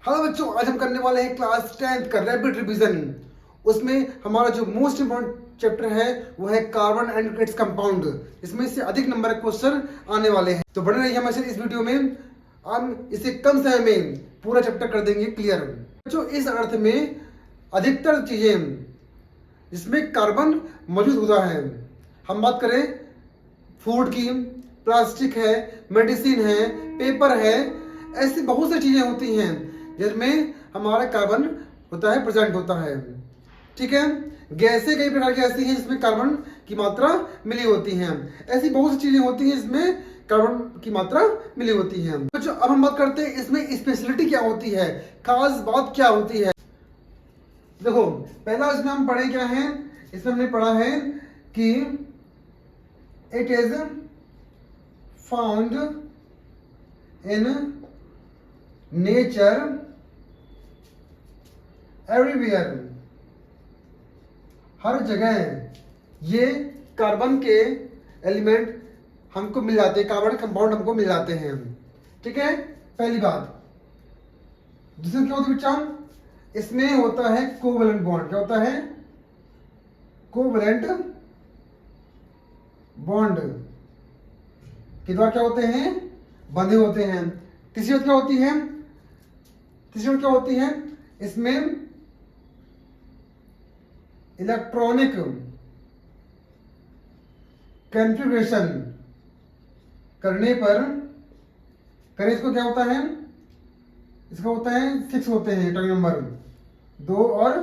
Hello बच्चों, आज हम करने वाले हैं क्लास 10th का रैपिड रिवीजन। उसमें हमारा जो मोस्ट इंपॉर्टेंट चैप्टर है वो है कार्बन एंड इट्स कंपाउंड। इसमें से अधिक नंबर के क्वेश्चन आने वाले हैं, तो बने रहिए हमारे साथ इस वीडियो में। हम इसे कम समय में पूरा चैप्टर कर देंगे क्लियर। बच्चों, इस अर्थ में अधिकतर चीजें जिसमें कार्बन मौजूद होता है, हम बात करें फूड की, प्लास्टिक है, मेडिसिन है, पेपर है, ऐसी बहुत सी चीजें होती हैं जिसमें हमारा कार्बन होता है, प्रेजेंट होता है। ठीक है, गैसें कई प्रकार की ऐसी हैं जिसमें कार्बन की मात्रा मिली होती हैं। ऐसी बहुत सी चीजें होती हैं जिसमें कार्बन की मात्रा मिली होती है। बच्चों, अब हम बात करते हैं इसमें स्पेशलिटी क्या होती है, खास बात क्या होती है। देखो, पहला इसमें हम पढ़े क्या है, इसमें हमने पढ़ा है कि it is found in nature everywhere. हर जगह ये कार्बन के एलिमेंट हमको मिल जाते हैं, कार्बन कंपाउंड हमको मिल जाते हैं। ठीक है, पहली बात। दूसरी क्या होती है बच्चा, इसमें होता है कोवैलेंट बॉन्ड। क्या होता है? कोवैलेंट बॉन्ड के द्वारा क्या होते हैं, बंधे होते हैं। तीसरी बात क्या होती है, तीसरी बात क्या होती है, इसमें इलेक्ट्रॉनिक कॉन्फ़िगरेशन करने पर करें इसको क्या होता है, इसका होता है 6 होते हैं एटॉमिक नंबर 2 और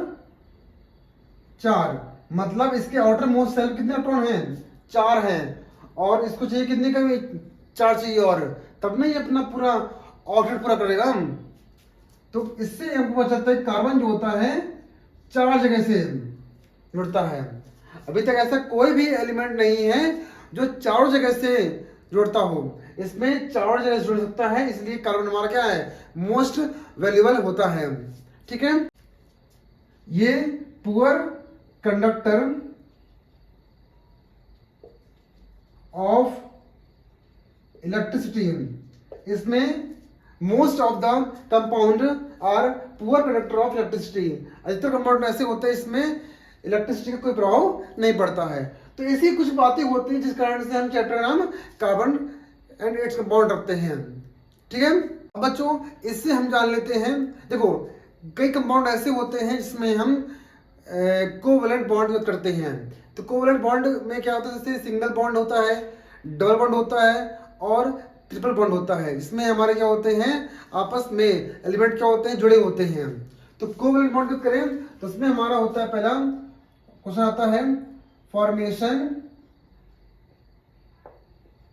4। मतलब इसके आउटर मोस्ट सेल कितने इलेक्ट्रॉन हैं, 4 हैं। और इसको चाहिए कितने का, 4 चाहिए, और तब ना ये अपना पूरा ऑर्बिट पूरा करेगा। तो इससे हमको पता चलता है कार्बन जो होता है 4 जगह से जुड़ता है। अभी तक ऐसा कोई भी एलिमेंट नहीं है जो 4 जगह से जुड़ता हो। इसमें 4 जगह से जुड़ सकता है, इसलिए कार्बन हमारा क्या है, मोस्ट वैल्यूएबल होता है। ठीक है, ये पुअर कंडक्टर ऑफ इलेक्ट्रिसिटी। इसमें most of the compound are poor conductor of electricity. अधिकतर कंपाउंड ऐसे होते हैं इसमें इलेक्ट्रिसिटी का कोई प्रभाव नहीं पड़ता है। तो ऐसी कुछ बातें होती हैं जिस कारण से हम चैप्टर का नाम कार्बन एंड इट्स कंपाउंड रखते हैं। ठीक है, अब बच्चों इससे हम जान लेते हैं। देखो, कई कंपाउंड ऐसे होते हैं जिसमें हम कोवैलेंट बॉन्ड यूज करते हैं। तो कोवैलेंट बॉन्ड में क्या होता है, जैसे सिंगल बॉन्ड होता है, डबल बॉन्ड होता है और ट्रिपल बॉन्ड होता है। इसमें हमारे क्या होते हैं, आपस में एलिमेंट क्या होते हैं, जुड़े होते हैं। तो कोवैलेंट बॉन्ड यूज करें तो उसमें हमारा होता है, पहला क्वेश्चन आता है फॉर्मेशन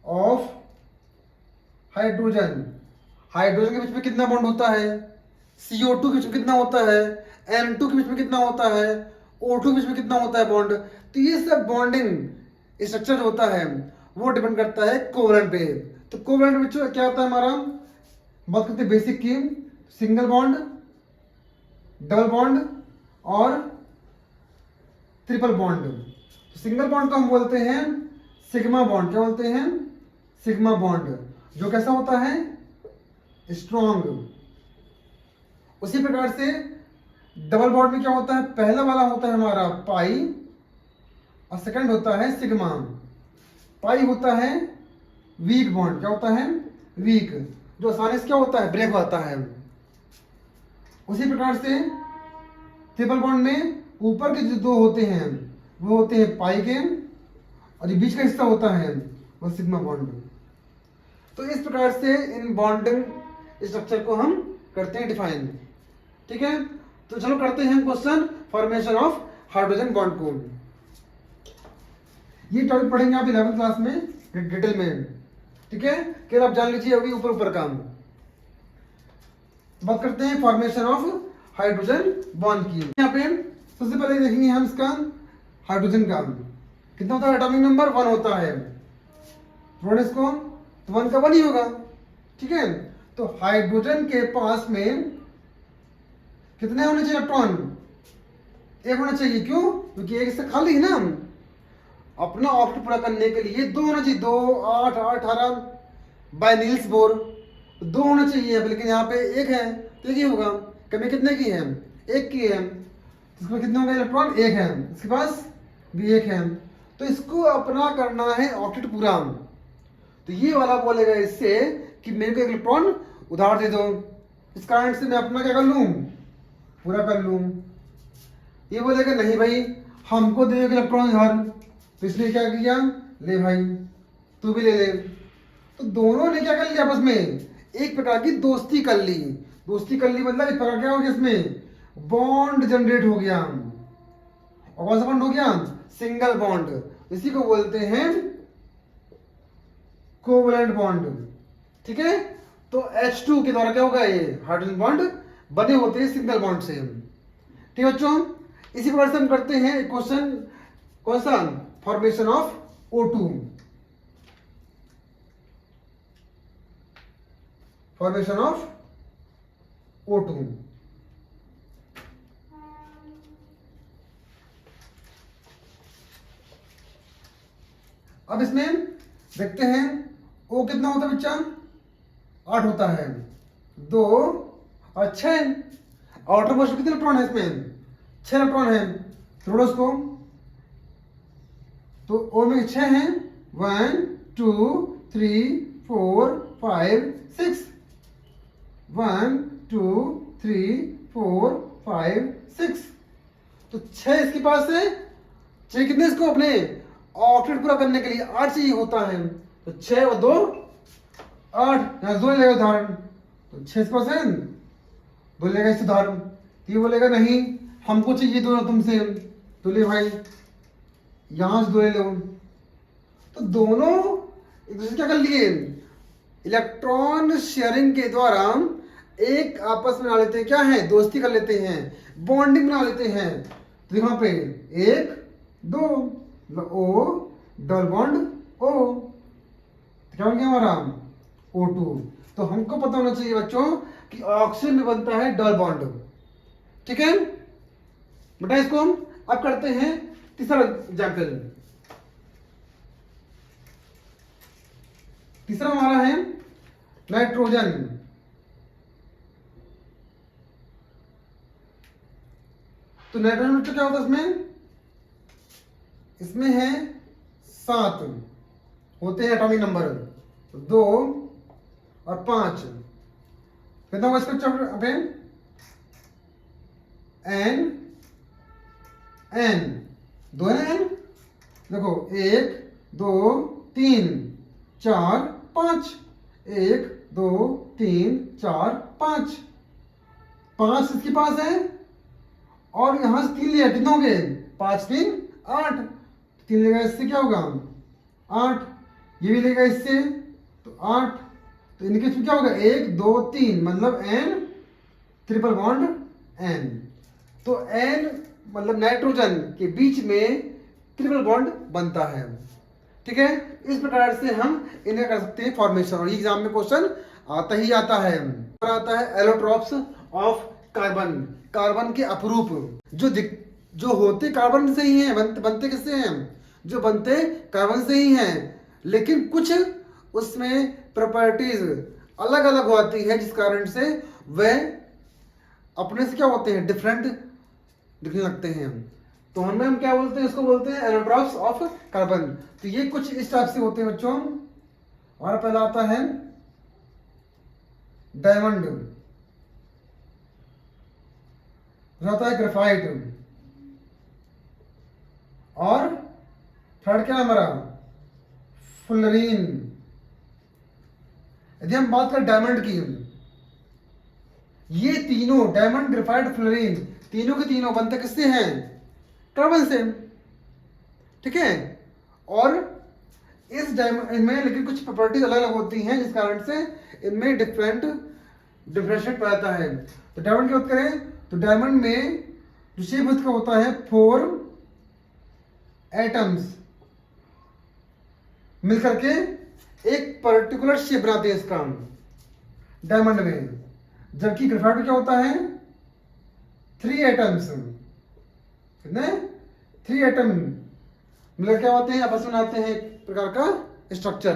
ऑफ हाइड्रोजन। हाइड्रोजन के बीच में कितना बॉन्ड होता है, CO2 के बीच में कितना होता है, N2 के बीच में कितना होता है, O2 के बीच में कितना होता है बॉन्ड। तो ये सब बॉन्डिंग स्ट्रक्चर होता है वो डिपेंड करता है कोवैलेंट पे। तो कोवैलेंट में क्या होता है हमारा, बात करते हैं बेसिक की, सिंगल बॉन्ड, डबल बॉन्ड और ट्रिपल बॉन्ड। तो सिंगल बॉन्ड को हम बोलते हैं सिग्मा बॉन्ड। क्या बोलते हैं, सिग्मा बॉन्ड, जो कैसा होता है, स्ट्रॉन्ग। उसी प्रकार से डबल बॉन्ड में क्या होता है, पहला वाला होता है हमारा पाई और सेकंड होता है सिग्मा। पाई होता है वीक बॉन्ड। क्या होता है, वीक, जो आसानी से क्या होता है, ब्रेक होता है। उसी प्रकार से ट्रिपल बॉन्ड में ऊपर के जो 2 होते हैं वो होते हैं पाई के, और जो बीच का हिस्सा होता है वो सिग्मा बॉन्ड। तो इस प्रकार से इन बॉन्डिंग स्ट्रक्चर को हम करते हैं डिफाइन। ठीक है, तो चलो करते हैं question formation of hydrogen bond को। ये टॉपिक पढ़ेंगे आप 11th क्लास में डिटेल में। ठीक है, कि आप जान लीजिए अभी ऊपर ऊपर काम। बात करते हैं फॉर्मेशन ऑफ हाइड्रोजन बॉन्ड की। यहाँ पे सबसे पहले देखेंगे हम इसका हाइड्रोजन का कितना होता है, एटॉमिक नंबर 1 होता है। तो इसको तो 1 का 1 ही होगा। ठीक है, तो हाइड्रोजन के पास में कितने होने चाहिए इलेक्ट्रॉन, 1 होना चाहिए। क्यों, क्योंकि एक इससे खाली है ना। अपना ऑर्बिट पूरा करने के लिए 2 होना चाहिए, 2, 8, 18 बाय नील्स बोर 2 होना चाहिए, लेकिन यहाँ पे 1 है। तो ये होगा, कमी कितने की है, एक की है, इसमें कितने होंगे इलेक्ट्रॉन, एक है, इसके पास भी एक है, तो इसको अपना करना है ऑक्टेट पूरा। तो ये वाला बोलेगा इससे कि मेरे को इलेक्ट्रॉन उधार दे दो, इस कारण से मैं अपना क्या कर लूँ, पूरा कर लूँ। ये बोलेगा नहीं भाई हमको दे इलेक्ट्रॉन उधार, तो इसलिए क्या किया, ले भाई तू भी ले ले। तो दोनों ने क्या कर लिया आपस में, एक प्रकार की दोस्ती कर ली। दोस्ती कर ली मतलब इस प्रकार क्या हो गया, इसमें बॉन्ड जनरेट हो गया। और कौन सा बॉन्ड हो गया, सिंगल बॉन्ड, इसी को बोलते हैं कोवलेंट बॉन्ड। ठीक है, तो H2 के द्वारा क्या होगा, ये हाइड्रोजन बॉन्ड बने होते हैं सिंगल बॉन्ड से। ठीक है बच्चों, इसी प्रकार से हम करते हैं क्वेश्चन, कौन सा, formation of O2, formation of O2। अब इसमें देखते हैं O कितना होता है बच्चा, 8 होता है, 2 और 6। आउटर मोस्ट कितने इलेक्ट्रॉन है, इसमें 6 इलेक्ट्रॉन है, जोड़ो उसको। तो O में 6 हैं, 1 2 3 4 5 6, 1 2 3 4 5 6। तो 6 इसके पास है, 6 कितने इसको अपने ऑक्टेट पूरा करने के लिए 8 चाहिए होता है। तो 6 और 2 8, यहाँ 2 लेगा उदाहरण, तो 6 परसेंट 2 लेगा इस उदाहरण। ये बोलेगा नहीं हमको चाहिए दोनों तुमसे, तो ले भाई यहां से 2 ले लो। तो दोनों एक दूसरे क्या कर लिए, इलेक्ट्रॉन शेयरिंग के द्वारा एक आपस में बना लेते हैं, क्या है, दोस्ती कर लेते हैं, बॉन्डिंग बना लेते हैं। तो यहाँ पे 1 2 O डबल बॉन्ड O, क्या बन गया हमारा O2। तो हमको पता होना चाहिए बच्चों कि ऑक्सीजन में बनता है डबल बॉन्ड। ठीक है बेटा, इसको हम अब करते हैं तीसरा एग्जाम्पल। तीसरा हमारा है नाइट्रोजन। तो नाइट्रोजन क्या होता है, इसमें है 7 होते हैं एटॉमिक नंबर, 2 और 5। कितना होगा इसका पे, N 2 है N, देखो 1 2 3 4 5, 1 2 3 4 5, 5 इसके पास है, और यहां से 3 लिया, कितने हो गए, 5 3 8, 3 लेगा इससे क्या होगा 8, ये भी लेगा इससे तो 8। तो इनके क्या होगा 1 2 3, मतलब N ट्रिपल बॉन्ड N। तो N मतलब नाइट्रोजन के बीच में ट्रिपल बॉन्ड बनता है। ठीक है, इस प्रकार से हम इन्हें कर सकते हैं फॉर्मेशन, और एग्जाम में क्वेश्चन आता ही आता है। और आता है एलोट्रॉप्स ऑफ कार्बन, कार्बन के अपरूप जो होते कार्बन से ही हैं, बनते किससे हैं, जो बनते कार्बन से ही हैं, लेकिन कुछ उसमें प्रॉपर्टीज अलग अलग होती है, जिस कारण से वह अपने से क्या होते हैं, डिफरेंट दिखने लगते हैं। तो हम क्या बोलते हैं, इसको बोलते हैं एलोट्रॉप्स ऑफ कार्बन। तो ये कुछ इस टाइप से होते हैं बच्चों। और पहला आता है डायमंड, आता है ग्रेफाइट, और थर्ड क्या है हमारा, फुलरीन। यदि हम बात करें डायमंड की, ये तीनों डायमंड ग्रेफाइट फ्लोरीन तीनों के तीनों बनते किससे हैं, कार्बन से। ठीक है, और इस डायमंड इनमें लेकिन कुछ प्रॉपर्टीज अलग अलग होती हैं, जिस कारण से इनमें डिफरेंशिएट पाता है। तो डायमंड की बात करें तो डायमंड में जो शेप इसका होता है 4 एटम्स मिलकर के एक पर्टिकुलर शेप बनाते हैं इसका डायमंड में, जबकि ग्रेफाइट में क्या होता है 3 एटम्स, कितने 3 एटम मिलकर क्या होते हैं, आपस में बनाते हैं एक प्रकार का स्ट्रक्चर।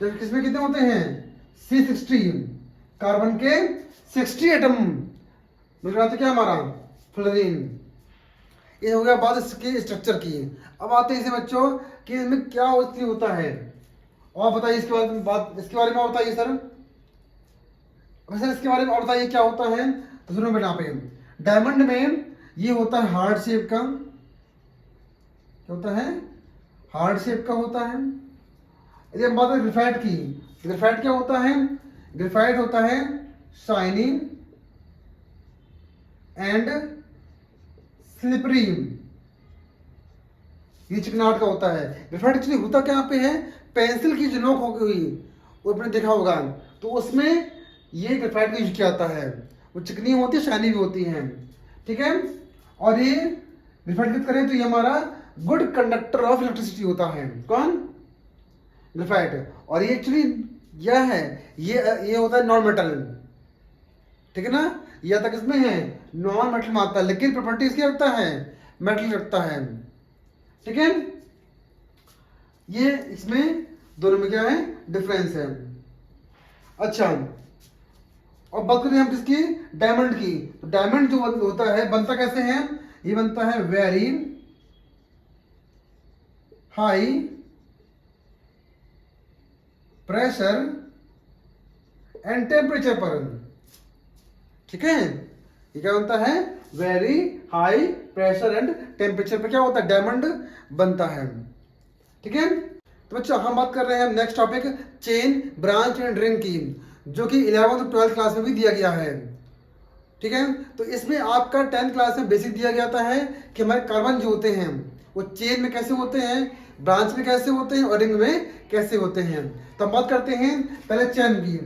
जबकि किसमें कितने होते हैं C16, कार्बन के 60 एटम मिल रहा था क्या हमारा फ्लोरीन। ये हो गया बात इसके स्ट्रक्चर की। अब आते हैं इसे बच्चों कि इसमें क्या होता है, और बताइए इसके बारे में इसके बारे में और बताइए सर। सर इसके बारे में और बताइए क्या होता है। तो सुनो बेटा, पे डायमंड में ये होता है हार्ट शेप का, क्या होता है, हार्ट शेप का होता है। यदि हम बात करें ग्रेफाइट की, ग्रेफाइट क्या होता है, ग्रेफाइट होता है शाइनिंग एंड स्लिपरी, ये चिकनाहट का होता है। ग्रेफाइट एक्चुअली होता क्या पे है, पेंसिल की जो नोक हो गई वो आपने देखा होगा, तो उसमें ये ग्रेफाइट का यूज किया जाता है। वो चिकनी होती है, शाइनी भी होती है, ठीक है। और ये ग्रेफाइट की बात करें तो ये हमारा गुड कंडक्टर ऑफ इलेक्ट्रिसिटी होता है। कौन, ग्रेफाइट। और ये एक्चुअली यह है, ये होता है नॉन मेटल, ठीक है ना। यह तक इसमें है नॉन मेटल में आता है, लेकिन प्रॉपर्टी इसकी रखता है मेटल रखता है, ठीक है। ये इसमें दोनों में क्या है, डिफरेंस है। अच्छा, और बात करें हम किसकी, डायमंड की। तो डायमंड जो होता है बनता कैसे है, ये बनता है very high pressure and temperature पर, ठीक है। ये क्या बनता है, very high pressure and temperature पे क्या होता है, डायमंड बनता है, ठीक है। तो बच्चों हम बात कर रहे हैं next topic chain, branch and ring की, जो कि 11th और 12th क्लास में भी दिया गया है, ठीक है। तो इसमें आपका 10th क्लास में बेसिक दिया गया है कि हमारे कार्बन जो होते हैं वो चेन में कैसे होते हैं, ब्रांच में कैसे होते हैं और रिंग में कैसे होते हैं। तो हम बात करते हैं पहले चेन की।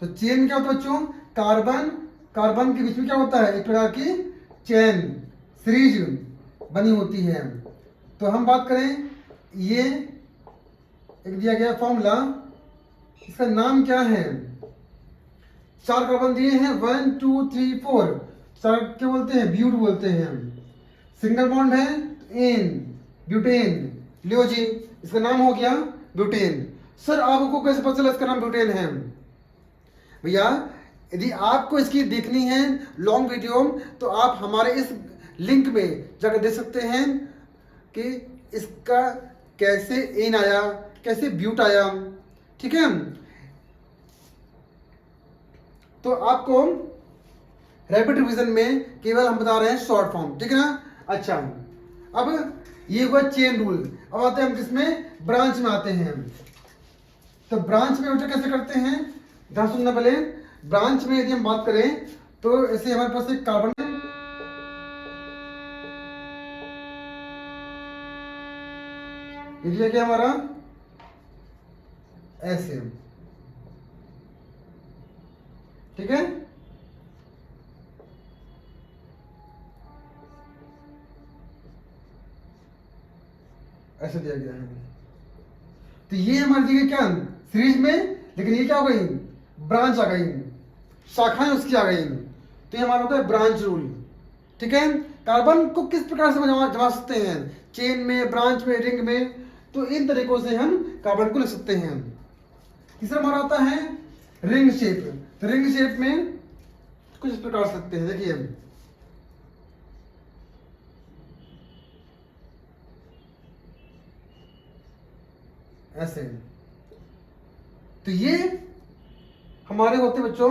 तो चेन में क्या होता है बच्चों, कार्बन के बीच में क्या होता है, एक प्रकार की चेन सीरीज बनी होती है। तो हम बात करें, ये एक दिया गया फॉर्मूला, इसका नाम क्या है, 4 कार्बन दिए हैं 1 2 3 4, 4 क्या बोलते हैं, ब्यूट बोलते हैं। सिंगल बॉन्ड है एन, ब्यूटेन, लियो जी इसका नाम हो गया ब्यूटेन। सर आपको कैसे पता चला इसका नाम ब्यूटेन है, भैया यदि आपको इसकी देखनी है लॉन्ग वीडियो तो आप हमारे इस लिंक में जाकर देख सकते हैं कि इसका कैसे एन आया, कैसे ब्यूट आया, ठीक है। तो आपको रैपिड रिवीजन में केवल हम बता रहे हैं शॉर्ट फॉर्म, ठीक है ना। अच्छा, अब ये हुआ चेन रूल। अब आते हैं हम किसमें, ब्रांच में आते हैं। तो ब्रांच में बेटा कैसे करते हैं, ध्यान सुनना पहले। ब्रांच में यदि हम बात करें तो ऐसे हमारे पास एक कार्बन, ये क्या हमारा ऐसे, ठीक है। ऐसे दिया गया है। तो ये हमारी जगह क्या सीरीज में, लेकिन ये क्या हो गई, ब्रांच आ गई, शाखाएं उसकी आ गई। तो ये हमारा होता है ब्रांच रूल, ठीक है। कार्बन को किस प्रकार से जमा सकते हैं, चेन में, ब्रांच में, रिंग में। तो इन तरीकों से हम कार्बन को लिख सकते हैं। तीसरा हमारा आता है रिंग शेप। तो रिंग शेप में कुछ इस प्रकार से लिखते हैं, देखिए ऐसे। तो ये हमारे होते बच्चों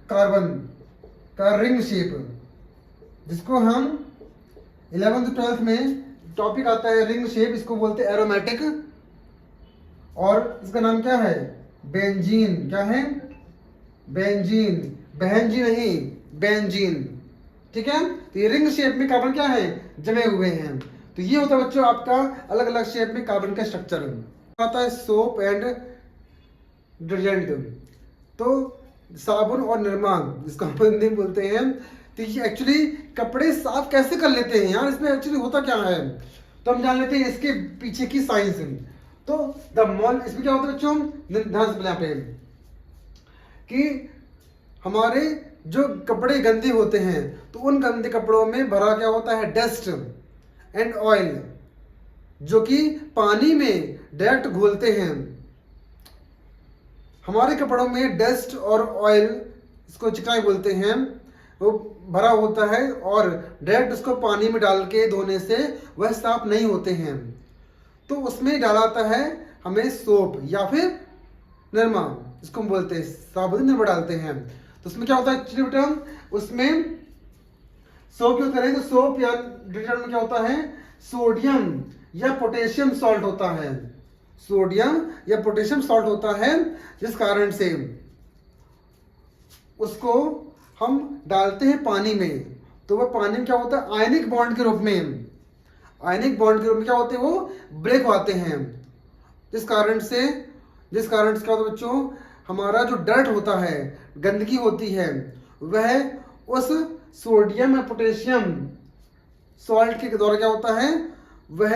कार्बन का रिंग शेप, जिसको हम 11th 12th में टॉपिक आता है रिंग शेप, इसको बोलते हैं एरोमेटिक। और इसका नाम क्या है, बेंजीन। क्या है, बेंजीन, बहनजी नहीं, बेंजीन, ठीक है। तो ये रिंग शेप में कार्बन क्या है, जमे हुए हैं। तो ये होता है बच्चों आपका अलग अलग शेप में कार्बन का स्ट्रक्चर। आता है सोप एंड डिटर्जेंट। तो साबुन और निरमा, जिसको हम हिंदी में बोलते हैं। तो ये एक्चुअली कपड़े साफ कैसे कर लेते हैं यार, इसमें एक्चुअली होता क्या है, तो हम जान लेते हैं इसके पीछे की साइंस। तो द मॉल, इसमें क्या होता है बच्चों, ध्यान से यहाँ पे कि हमारे जो कपड़े गंदे होते हैं तो उन गंदे कपड़ों में भरा क्या होता है, डस्ट एंड ऑयल, जो कि पानी में डायरेक्ट घोलते हैं। हमारे कपड़ों में डस्ट और ऑयल, इसको चिकनाई बोलते हैं, वो भरा होता है और डायरेक्ट उसको पानी में डाल के धोने से वह साफ नहीं होते हैं। तो उसमें डाला जाता है हमें सोप या फिर निरमा, इसको हम बोलते हैं साबुन निरमा डालते हैं। तो उसमें क्या होता है एक्चुअली बेटा, उसमें सोप यूज करें तो सोप या डिटर्जेंट में क्या होता है, सोडियम या पोटेशियम सॉल्ट होता है, सोडियम या पोटेशियम सॉल्ट होता है, जिस कारण से उसको हम डालते हैं पानी में, तो वह पानी में क्या होता है आयनिक बॉन्ड के रूप में, आयनिक बॉन्ड के रूप में क्या होते हैं वो ब्रेक होते हैं, जिस कारण से क्या होता है बच्चों, हमारा जो डर्ट होता है, गंदगी होती है, वह उस सोडियम या पोटेशियम सॉल्ट के द्वारा क्या होता है, वह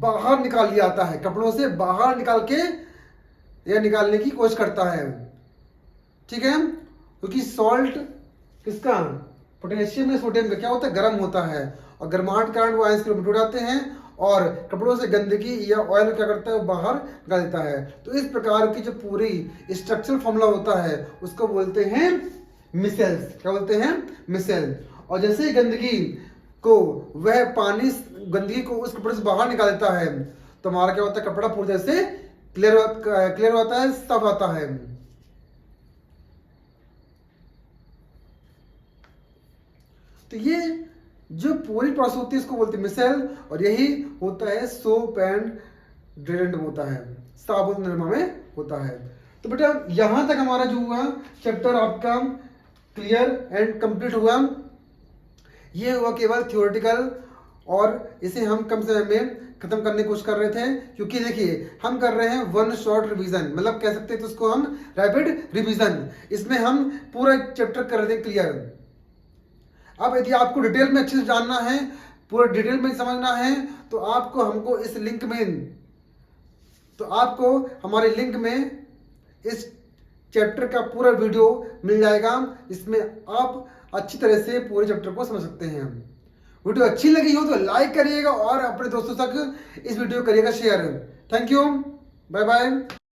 बाहर निकाल लिया जाता है, कपड़ों से बाहर निकाल के या निकालने की कोशिश करता है। ठीक है, क्योंकि सॉल्ट किसका, पोटेशियम या सोडियम का क्या होता है, गर्म होता है, और गर्माहट के कारण वो आयंस के रूप में टूट जाते हैं और कपड़ों से गंदगी या ऑयल क्या करता है वो बाहर निकाल देता है। तो इस प्रकार की जो पूरी स्ट्रक्चरल फॉर्मूला होता है उसको बोलते हैं मिसेल्स, क्या बोलते हैं, मिसेल। और जैसे ही गंदगी को वह पानी गंदगी को उस कपड़े से बाहर निकाल देता है तो हमारा क्या होता है, कपड़ा पूरी तरह से क्लियर होता है, साफ आता है। तो ये जो पूरी प्रोसेस होती है इसको बोलते हैं मिसेल, और यही होता है सोप एंड डिटर्जेंट होता है, साबुन निरमा में होता है। तो बेटा यहां तक हमारा जो हुआ चैप्टर आपका क्लियर एंड कंप्लीट हुआ। ये हुआ केवल थ्योरेटिकल, और इसे हम कम समय में खत्म करने की कोशिश कर रहे थे, क्योंकि देखिए हम कर रहे हैं वन शॉर्ट रिवीजन, मतलब कह सकते हैं तो उसको हम रैपिड रिवीजन, इसमें हम पूरा चैप्टर कर रहे थे क्लियर। अब यदि आपको डिटेल में अच्छे से जानना है, पूरा डिटेल में समझना है, तो आपको हमको इस लिंक में, तो आपको हमारे लिंक में इस चैप्टर का पूरा वीडियो मिल जाएगा, इसमें आप अच्छी तरह से पूरे चैप्टर को समझ सकते हैं। वीडियो अच्छी लगी हो तो लाइक करिएगा और अपने दोस्तों तक इस वीडियो करिएगा share. Thank you, bye bye.